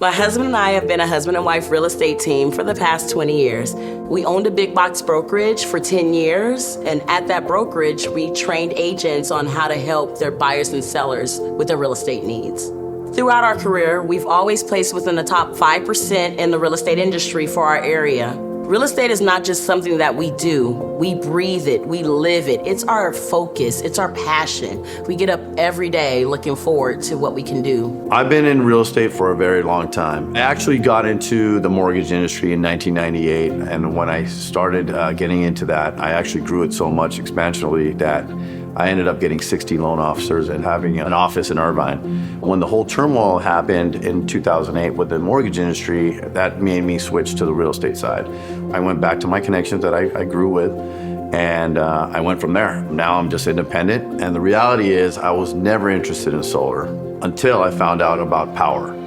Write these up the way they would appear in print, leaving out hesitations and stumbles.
My husband and I have been a husband and wife real estate team for the past 20 years. We owned a big box brokerage for 10 years, and at that brokerage, we trained agents on how to help their buyers and sellers with their real estate needs. Throughout our career, we've always placed within the top 5% in the real estate industry for our area. Real estate is not just something that we do. We breathe it, we live it. It's our focus, it's our passion. We get up every day looking forward to what we can do. I've been in real estate for a very long time. I actually got into the mortgage industry in 1998, and when I started getting into that, I actually grew it so much exponentially that I ended up getting 60 loan officers and having an office in Irvine. When the whole turmoil happened in 2008 with the mortgage industry, that made me switch to the real estate side. I went back to my connections that I grew with, and I went from there. Now I'm just independent, and the reality is I was never interested in solar until I found out about Powur.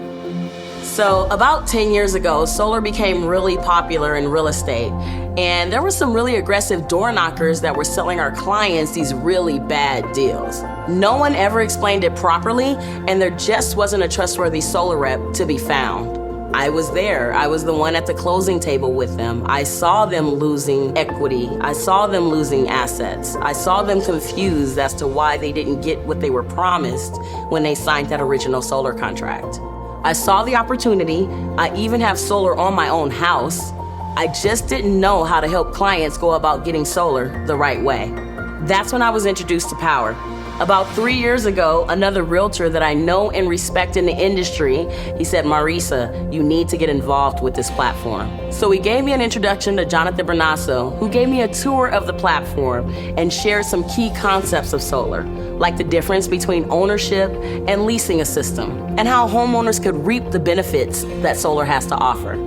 So about 10 years ago, solar became really popular in real estate. And there were some really aggressive door knockers that were selling our clients these really bad deals. No one ever explained it properly, and there just wasn't a trustworthy solar rep to be found. I was there. I was the one at the closing table with them. I saw them losing equity. I saw them losing assets. I saw them confused as to why they didn't get what they were promised when they signed that original solar contract. I saw the opportunity. I even have solar on my own house. I just didn't know how to help clients go about getting solar the right way. That's when I was introduced to Powur. About 3 years ago, another realtor that I know and respect in the industry, he said, Marisa, you need to get involved with this platform. So he gave me an introduction to Jonathan Bernasso, who gave me a tour of the platform and shared some key concepts of solar, like the difference between ownership and leasing a system, and how homeowners could reap the benefits that solar has to offer.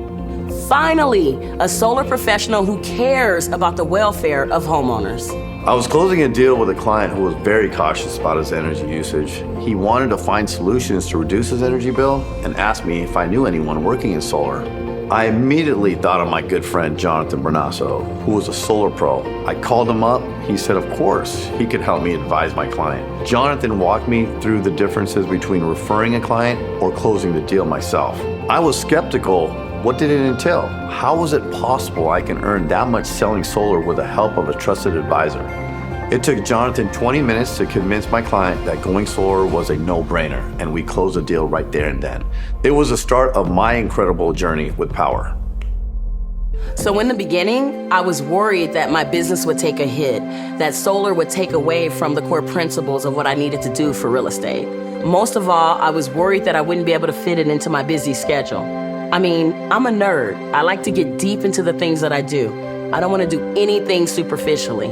Finally, a solar professional who cares about the welfare of homeowners. I was closing a deal with a client who was very cautious about his energy usage. He wanted to find solutions to reduce his energy bill and asked me if I knew anyone working in solar. I immediately thought of my good friend Jonathan Bernasso, who was a solar pro. I called him up. He said, of course, he could help me advise my client. Jonathan walked me through the differences between referring a client or closing the deal myself. I was skeptical. What did it entail? How was it possible I can earn that much selling solar with the help of a trusted advisor? It took Jonathan 20 minutes to convince my client that going solar was a no-brainer, and we closed the deal right there and then. It was the start of my incredible journey with Powur. So in the beginning, I was worried that my business would take a hit, that solar would take away from the core principles of what I needed to do for real estate. Most of all, I was worried that I wouldn't be able to fit it into my busy schedule. I mean, I'm a nerd. I like to get deep into the things that I do. I don't want to do anything superficially.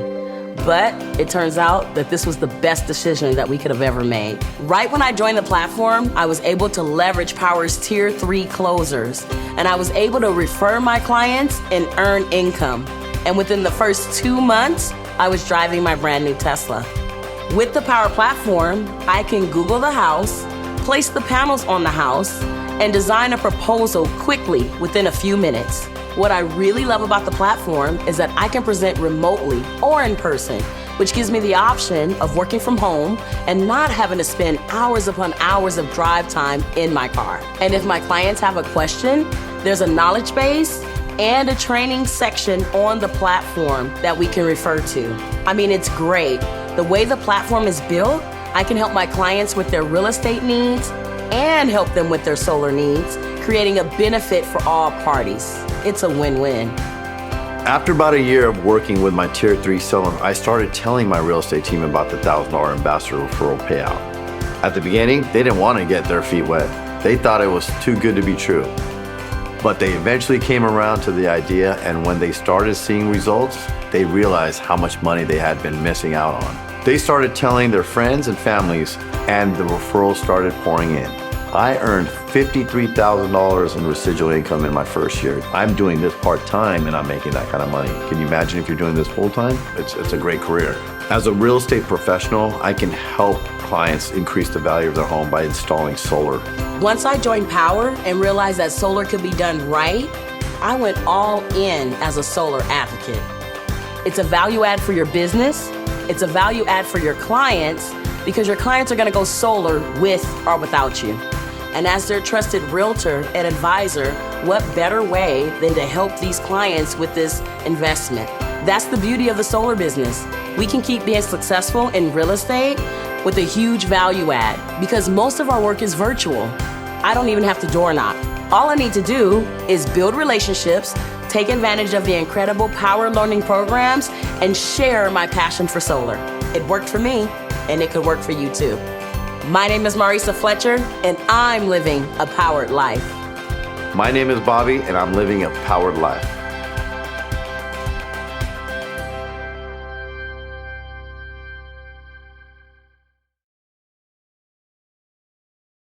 But it turns out that this was the best decision that we could have ever made. Right when I joined the platform, I was able to leverage Powur's Tier 3 closers, and I was able to refer my clients and earn income. And within the first 2 months, I was driving my brand new Tesla. With the Powur platform, I can Google the house, place the panels on the house, and design a proposal quickly within a few minutes. What I really love about the platform is that I can present remotely or in person, which gives me the option of working from home and not having to spend hours upon hours of drive time in my car. And if my clients have a question, there's a knowledge base and a training section on the platform that we can refer to. I mean, it's great. The way the platform is built, I can help my clients with their real estate needs and help them with their solar needs, creating a benefit for all parties. It's a win-win. After about a year of working with my Tier 3 seller, I started telling my real estate team about the $1,000 ambassador referral payout. At the beginning, they didn't want to get their feet wet. They thought it was too good to be true. But they eventually came around to the idea, and when they started seeing results, they realized how much money they had been missing out on. They started telling their friends and families, and the referrals started pouring in. I earned $53,000 in residual income in my first year. I'm doing this part-time and I'm making that kind of money. Can you imagine if you're doing this full-time? It's a great career. As a real estate professional, I can help clients increase the value of their home by installing solar. Once I joined Powur and realized that solar could be done right, I went all in as a solar advocate. It's a value add for your business. It's a value add for your clients because your clients are going to go solar with or without you. And as their trusted realtor and advisor, what better way than to help these clients with this investment? That's the beauty of the solar business. We can keep being successful in real estate with a huge value add because most of our work is virtual. I don't even have to door knock. All I need to do is build relationships, take advantage of the incredible Powur learning programs, and share my passion for solar. It worked for me, and it could work for you too. My name is Marisa Fletcher, and I'm living a powered life. My name is Bobby, and I'm living a powered life.